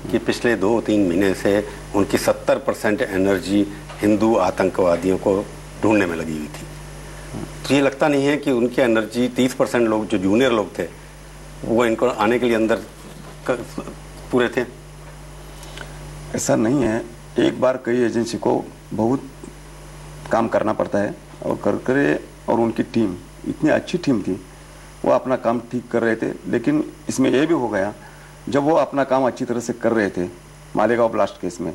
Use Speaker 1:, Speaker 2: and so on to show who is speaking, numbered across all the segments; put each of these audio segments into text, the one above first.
Speaker 1: कि पिछले 2-3 महीने से उनकी 70% एनर्जी हिंदू आतंकवादियों को ढूंढने में लगी हुई थी। तो ये लगता नहीं है कि उनकी एनर्जी 30% लोग जो जूनियर लोग थे वो इनको आने के लिए अंदर पूरे थे?
Speaker 2: ऐसा नहीं है, एक बार कई एजेंसी को बहुत काम करना पड़ता है और करे, और उनकी टीम इतनी अच्छी टीम थी, वो अपना काम ठीक कर रहे थे। लेकिन इसमें यह भी हो गया, जब वो अपना काम अच्छी तरह से कर रहे थे मालेगांव ब्लास्ट केस में,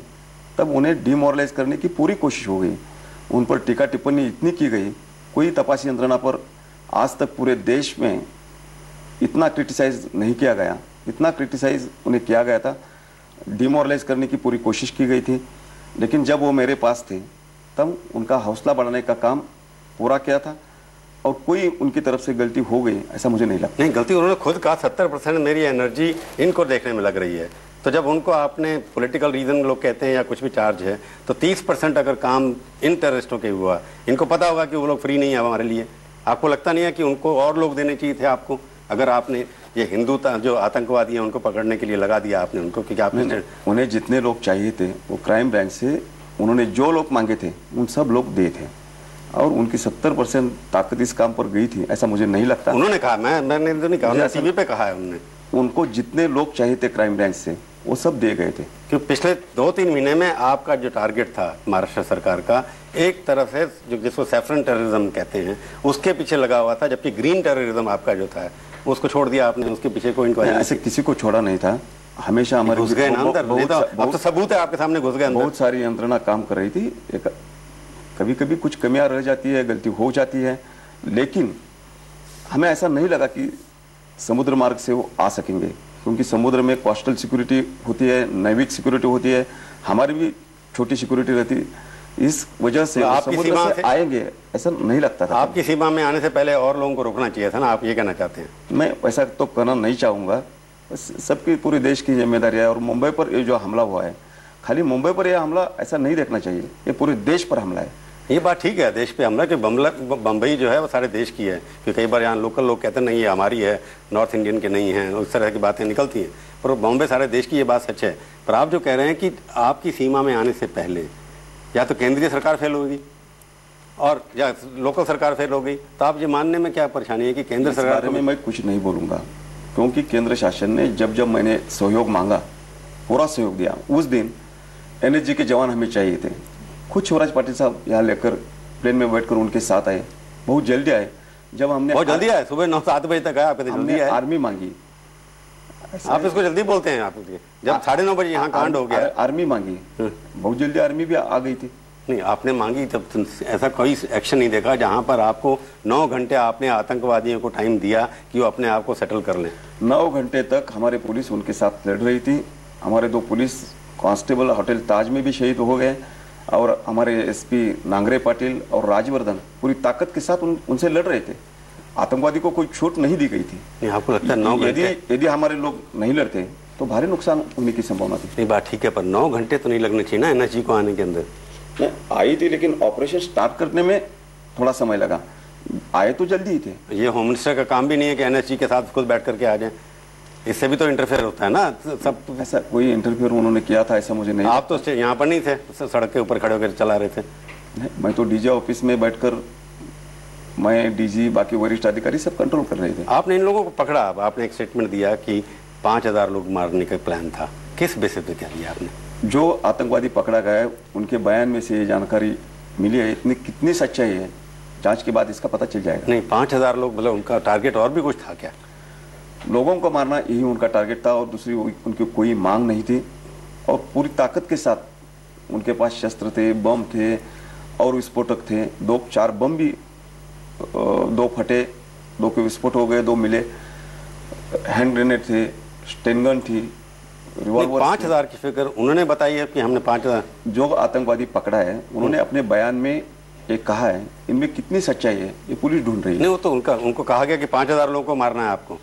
Speaker 2: तब उन्हें डिमोरलाइज करने की पूरी कोशिश हो गई। उन पर टीका टिप्पणी इतनी की गई, कोई तपासी यंत्रणा पर आज तक पूरे देश में इतना क्रिटिसाइज नहीं किया गया। इतना क्रिटिसाइज उन्हें किया गया था, डिमोरलाइज करने की पूरी कोशिश की गई थी। लेकिन जब वो मेरे पास थे तब उनका हौसला बढ़ाने का काम पूरा किया था, और कोई उनकी तरफ से गलती हो गई ऐसा मुझे नहीं लगता।
Speaker 1: नहीं, गलती उन्होंने खुद कहा 70% मेरी एनर्जी इनको देखने में लग रही है। तो जब उनको आपने पॉलिटिकल रीजन लोग कहते हैं या कुछ भी चार्ज है, तो 30% अगर काम इन टेररिस्टों के हुआ, इनको पता होगा कि वो लोग फ्री नहीं है हमारे लिए। आपको लगता नहीं है कि उनको और लोग देने चाहिए थे आपको, अगर आपने ये हिंदू जो आतंकवादी हैं उनको पकड़ने के लिए लगा दिया आपने उनको? क्योंकि आपने
Speaker 2: उन्हें जितने लोग चाहिए थे वो क्राइम ब्रांच से उन्होंने जो लोग मांगे थे उन सब लोग दे थे, और उनकी 70% ताकत इस काम पर गई थी ऐसा मुझे नहीं लगता।
Speaker 1: उन्होंने कहा, मैंने तो नहीं कहा, टीवी पे कहा है उन्होंने।
Speaker 2: उनको जितने लोग चाहिए थे क्राइम ब्रांच से वो सब दे गए थे।
Speaker 1: क्योंकि पिछले 2-3 महीने में आपका जो टारगेट था महाराष्ट्र सरकार का, एक तरफ से जो जिसको सैफरन टेररिज्म कहते हैं उसके पीछे लगा हुआ था, जबकि ग्रीन टेररिज्म आपका जो था उसको छोड़ दिया आपने, उसके पीछे कोई इंक्वायरी?
Speaker 2: ऐसे किसी को छोड़ा नहीं था, हमेशा हमारे
Speaker 1: घुस गए ना अंदर। बहुत सबूत है आपके सामने, घुस गए।
Speaker 2: बहुत सारी यंत्रणा काम कर रही थी। कभी कभी कुछ कमियां रह जाती है, गलती हो जाती है, लेकिन हमें ऐसा नहीं लगा कि समुद्र मार्ग से वो आ सकेंगे, क्योंकि समुद्र में कोस्टल सिक्योरिटी होती है, नैविक सिक्योरिटी होती है, हमारी भी छोटी सिक्योरिटी रहती है। इस वजह से समुद्र से आएंगे ऐसा नहीं लगता था।
Speaker 1: आपकी सीमा में आने से पहले और लोगों को रोकना चाहिए था ना, आप ये कहना चाहते हैं?
Speaker 2: मैं ऐसा तो करना नहीं चाहूँगा, सबकी पूरे देश की जिम्मेदारी है। और मुंबई पर ये जो हमला हुआ है, खाली मुंबई पर यह हमला ऐसा नहीं देखना चाहिए, ये पूरे देश पर हमला है।
Speaker 1: ये बात ठीक है, देश पे हमला, कि बम्बई जो है वो सारे देश की है। क्योंकि कई बार यहाँ लोकल लोग कहते हैं नहीं ये हमारी है, नॉर्थ इंडियन के नहीं है, उस तरह की बातें निकलती हैं, पर बॉम्बे सारे देश की, ये बात सच है। पर आप जो कह रहे हैं कि आपकी सीमा में आने से पहले या तो केंद्रीय सरकार फेल होगी और या लोकल सरकार फेल हो गई, तो आप ये मानने में क्या परेशानी है कि केंद्र सरकार
Speaker 2: में मैं कुछ नहीं बोलूँगा, क्योंकि केंद्र शासन ने जब जब मैंने सहयोग मांगा पूरा सहयोग दिया। उस दिन एनएसजी के जवान हमें चाहिए थे, खुद शिवराज पाटिल साहब यहाँ लेकर प्लेन में बैठकर उनके साथ आए, बहुत जल्दी आए। जब हमने
Speaker 1: बहुत जल्दी आए, सुबह 9-7 बजे तक आए, आप जल्दी आए।
Speaker 2: आर्मी मांगी,
Speaker 1: आप इसको जल्दी बोलते हैं? आप जब 9:30 बजे यहाँ कांड हो गया,
Speaker 2: आर्मी मांगी, बहुत जल्दी आर्मी भी आ गई थी।
Speaker 1: नहीं, आपने मांगी तब ऐसा कोई एक्शन नहीं देखा जहां पर आपको 9 घंटे आपने आतंकवादियों को टाइम दिया कि वो अपने आप को सेटल कर लें?
Speaker 2: 9 घंटे तक हमारे पुलिस उनके साथ लड़ रही थी। हमारे 2 पुलिस कांस्टेबल होटल ताज में भी शहीद हो गए, और हमारे एसपी नांगरे पाटिल और राजवर्धन पूरी ताकत के साथ उनसे लड़ रहे थे। आतंकवादी को कोई छूट नहीं दी गई थी।
Speaker 1: नहीं, आपको लगता है 9 घंटे
Speaker 2: यदि हमारे लोग नहीं लड़ते तो भारी नुकसान होने की संभावना थी?
Speaker 1: नहीं, बात ठीक है, पर 9 घंटे तो नहीं लगने चाहिए ना एनएसजी को आने के अंदर।
Speaker 2: आई थी, लेकिन ऑपरेशन स्टार्ट करने में थोड़ा समय लगा, आए तो जल्दी ही थे।
Speaker 1: ये होम मिनिस्टर का काम भी नहीं है कि एनएसजी के साथ खुद बैठ करके आ जाए, इससे भी तो इंटरफेयर होता है ना सब।
Speaker 2: ऐसा कोई इंटरफेयर उन्होंने किया था ऐसा मुझे नहीं।
Speaker 1: आप तो यहाँ पर नहीं थे, सड़क के ऊपर खड़े होकर चला रहे थे?
Speaker 2: नहीं, मैं तो डीजी ऑफिस में बैठकर, मैं डीजी बाकी वरिष्ठ अधिकारी सब कंट्रोल कर रहे थे।
Speaker 1: आपने इन लोगों को पकड़ा, आपने एक स्टेटमेंट दिया कि 5000 लोग मारने का प्लान था, किस बेसिस पे क्या किया आपने?
Speaker 2: जो आतंकवादी पकड़ा गया उनके बयान में से ये जानकारी मिली है, इतनी कितनी सच्चाई है जांच के बाद इसका पता चल जाएगा।
Speaker 1: नहीं, 5000 लोग, मतलब उनका टारगेट और भी कुछ था क्या?
Speaker 2: लोगों को मारना यही उनका टारगेट था, और दूसरी उनकी कोई मांग नहीं थी। और पूरी ताकत के साथ उनके पास शस्त्र थे, बम थे और विस्फोटक थे। 2-4 बम भी 2 फटे, 2 के विस्फोट हो गए, 2 मिले। हैंड ग्रेनेड थे, स्टेन गन थी, रिवॉल्वर।
Speaker 1: 5000 की फिगर उन्होंने बताई है कि हमने 5000?
Speaker 2: जो आतंकवादी पकड़ा है उन्होंने अपने बयान में एक कहा है, इनमें कितनी सच्चाई है ये पुलिस ढूंढ रही है।
Speaker 1: नहीं, वो तो उनको कहा गया कि 5000 लोगों को मारना है आपको।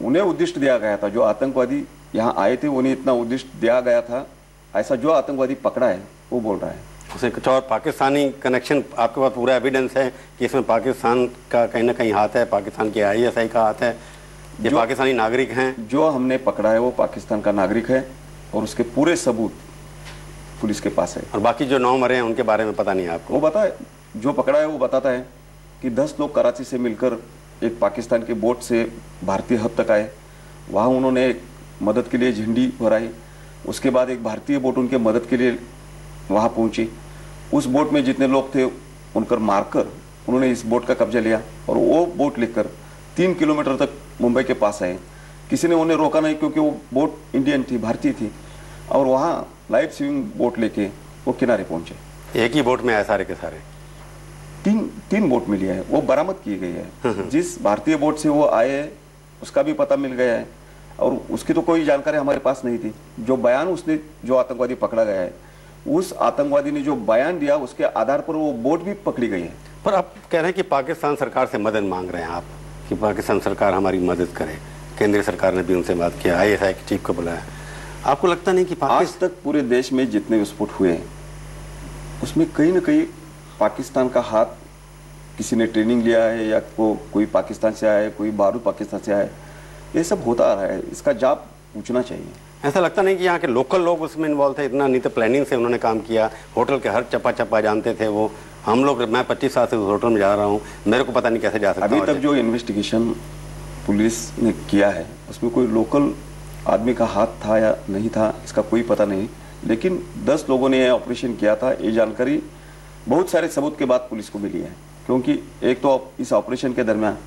Speaker 2: उन्हें उद्दिष्ट दिया गया था, जो आतंकवादी यहाँ आए थे उन्हें इतना उद्दिष्ट दिया गया था, ऐसा जो आतंकवादी पकड़ा है वो बोल रहा है।
Speaker 1: उसे कुछ और पाकिस्तानी कनेक्शन, आपके पास पूरा एविडेंस है कि इसमें पाकिस्तान का कहीं ना कहीं हाथ है, पाकिस्तान के ISI का हाथ है, ये पाकिस्तानी नागरिक हैं?
Speaker 2: जो हमने पकड़ा है वो पाकिस्तान का नागरिक है, और उसके पूरे सबूत पुलिस के पास है।
Speaker 1: और बाकी जो 9 मरे हैं उनके बारे में पता नहीं आपको?
Speaker 2: वो बताए, जो पकड़ा है वो बताता है कि 10 लोग कराची से मिलकर एक पाकिस्तान के बोट से भारतीय हब तक आए, वहाँ उन्होंने मदद के लिए झंडी फहराई। उसके बाद एक भारतीय बोट उनके मदद के लिए वहाँ पहुंची। उस बोट में जितने लोग थे उनकर मारकर उन्होंने इस बोट का कब्जा लिया और वो बोट लेकर 3 किलोमीटर तक मुंबई के पास आए। किसी ने उन्हें रोका नहीं क्योंकि वो बोट इंडियन थी, भारतीय थी, और वहाँ लाइफ सेविंग बोट लेके वो किनारे पहुंचे।
Speaker 1: एक ही बोट में आए सारे के सारे?
Speaker 2: तीन बोट मिली है, वो बरामद की गई है। जिस भारतीय बोट से वो आए उसका भी पता मिल गया है और उसकी तो कोई जानकारी हमारे पास नहीं थी। जो बयान उसने, जो आतंकवादी पकड़ा गया है, उस आतंकवादी ने जो बयान दिया उसके आधार पर वो बोट भी पकड़ी गई है।
Speaker 1: पर आप कह रहे हैं कि पाकिस्तान सरकार से मदद मांग रहे हैं आप, कि पाकिस्तान सरकार हमारी मदद करे। केंद्रीय सरकार ने भी उनसे बात किया, ISI के चीफ को बुलाया। आपको लगता नहीं कि
Speaker 2: आज तक पूरे देश में जितने विस्फोट हुए उसमें कहीं ना कहीं पाकिस्तान का हाथ, किसी ने ट्रेनिंग लिया है या कोई पाकिस्तान से आया है, कोई बारूद पाकिस्तान से आया है, ये सब होता आ रहा है। इसका जवाब पूछना चाहिए।
Speaker 1: ऐसा लगता नहीं कि यहाँ के लोकल लोग उसमें इन्वॉल्व थे? इतना नहीं तो प्लानिंग से उन्होंने काम किया, होटल के हर चप्पा चप्पा जानते थे वो। हम लोग, मैं 25 साल से उस होटल में जा रहा हूँ, मेरे को पता नहीं कैसे जा सकता।
Speaker 2: अभी तक जो इन्वेस्टिगेशन पुलिस ने किया है उसमें कोई लोकल आदमी का हाथ था या नहीं था इसका कोई पता नहीं, लेकिन 10 लोगों ने यह ऑपरेशन किया था, ये जानकारी बहुत सारे सबूत के बाद पुलिस को मिली है। क्योंकि एक तो इस ऑपरेशन के दरमियान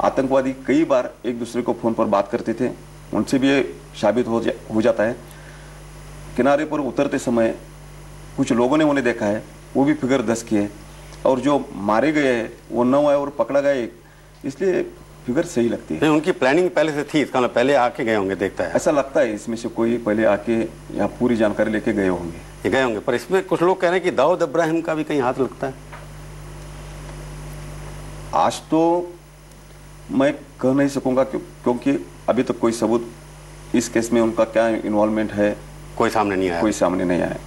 Speaker 2: आतंकवादी कई बार एक दूसरे को फ़ोन पर बात करते थे, उनसे भी ये साबित हो जाता है। किनारे पर उतरते समय कुछ लोगों ने उन्हें देखा है, वो भी फिगर 10 किए, और जो मारे गए हैं वो 9 आए और पकड़ा गया एक, इसलिए फिगर सही लगती है।
Speaker 1: उनकी प्लानिंग पहले से थी, इसका मतलब पहले आके गए होंगे, देखता है
Speaker 2: ऐसा लगता है इसमें से कोई पहले आके यहाँ पूरी जानकारी लेके गए होंगे।
Speaker 1: पर इसमें कुछ लोग कह रहे हैं कि दाऊद इब्राहिम का भी कहीं हाथ लगता है।
Speaker 2: आज तो मैं कह नहीं सकूंगा क्योंकि अभी तक कोई सबूत इस केस में उनका क्या इन्वॉल्वमेंट है
Speaker 1: कोई सामने नहीं आया।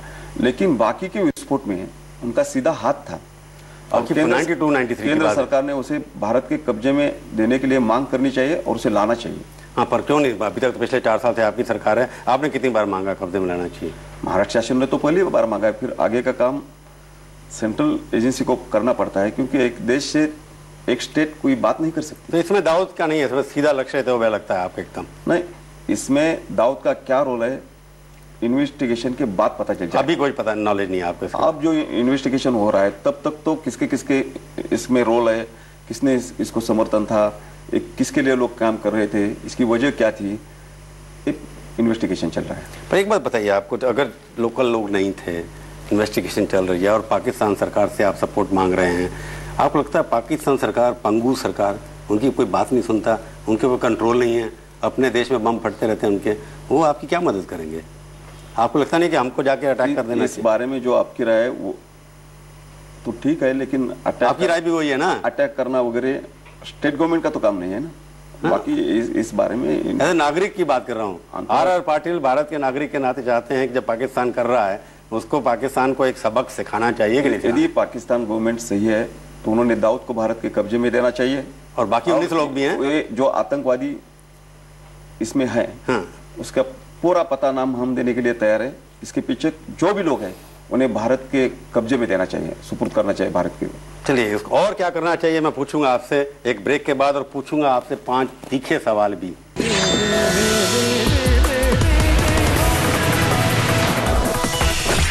Speaker 2: लेकिन बाकी के विस्फोट में उनका सीधा हाथ था और केंद्र सरकार ने उसे भारत के कब्जे में देने के लिए मांग करनी चाहिए और उसे लाना चाहिए।
Speaker 1: हाँ, पर क्यों नहीं? अभी तक तो पिछले 4 साल से आपकी सरकार है, आपने कितनी बार मांगा कब्जे में लाना चाहिए?
Speaker 2: महाराष्ट्र शासन ने तो पहली बार मांगा है, फिर आगे का काम सेंट्रल एजेंसी को करना पड़ता है, क्योंकि एक देश से एक स्टेट कोई बात नहीं कर सकती।
Speaker 1: तो इसमें दाऊद का नहीं है, इसमें सीधा लक्ष्य है, तो वह लगता है आपको एकदम
Speaker 2: नहीं। इसमें दाऊद का क्या रोल है इन्वेस्टिगेशन के बाद पता चल जाए।
Speaker 1: अभी कोई पता नॉलेज नहीं है आपको?
Speaker 2: अब जो इन्वेस्टिगेशन हो रहा है तब तक तो किसके किसके इसमें रोल है, किसने इसको समर्थन था, किसके लिए लोग काम कर रहे थे, इसकी वजह क्या थी, एक इन्वेस्टिगेशन चल रहा है।
Speaker 1: पर एक बात बताइए आपको, तो अगर लोकल लोग नहीं थे, इन्वेस्टिगेशन चल रही है और पाकिस्तान सरकार से आप सपोर्ट मांग रहे हैं, आपको लगता है पाकिस्तान सरकार, पंगू सरकार, उनकी कोई बात नहीं सुनता, उनके कोई कंट्रोल नहीं है, अपने देश में बम फटते रहते हैं उनके, वो आपकी क्या मदद करेंगे? आपको लगता नहीं कि हमको जाके अटैक कर देना?
Speaker 2: इस बारे में जो आपकी राय है वो तो ठीक है, लेकिन
Speaker 1: आपकी राय भी वही है ना?
Speaker 2: अटैक करना वगैरह स्टेट गवर्नमेंट का तो काम नहीं है ना। हाँ? बाकी इस बारे में
Speaker 1: ऐसे नागरिक की बात कर रहा हूँ। आर पाटिल भारत के नागरिक के नाते चाहते हैं कि जब पाकिस्तान कर रहा है उसको, पाकिस्तान को एक सबक सिखाना चाहिए कि नहीं?
Speaker 2: यदि पाकिस्तान गवर्नमेंट सही है तो उन्होंने दाऊद को भारत के कब्जे में देना चाहिए।
Speaker 1: और बाकी 19 लोग भी हैं
Speaker 2: जो आतंकवादी इसमें है। हाँ। उसका पूरा पता नाम हम देने के लिए तैयार है। इसके पीछे जो भी लोग हैं उन्हें भारत के कब्जे में देना चाहिए, सुपुर्द करना चाहिए भारत के।
Speaker 1: चलिए, इसको और क्या करना चाहिए मैं पूछूंगा आपसे एक ब्रेक के बाद, और पूछूंगा आपसे 5 तीखे सवाल भी।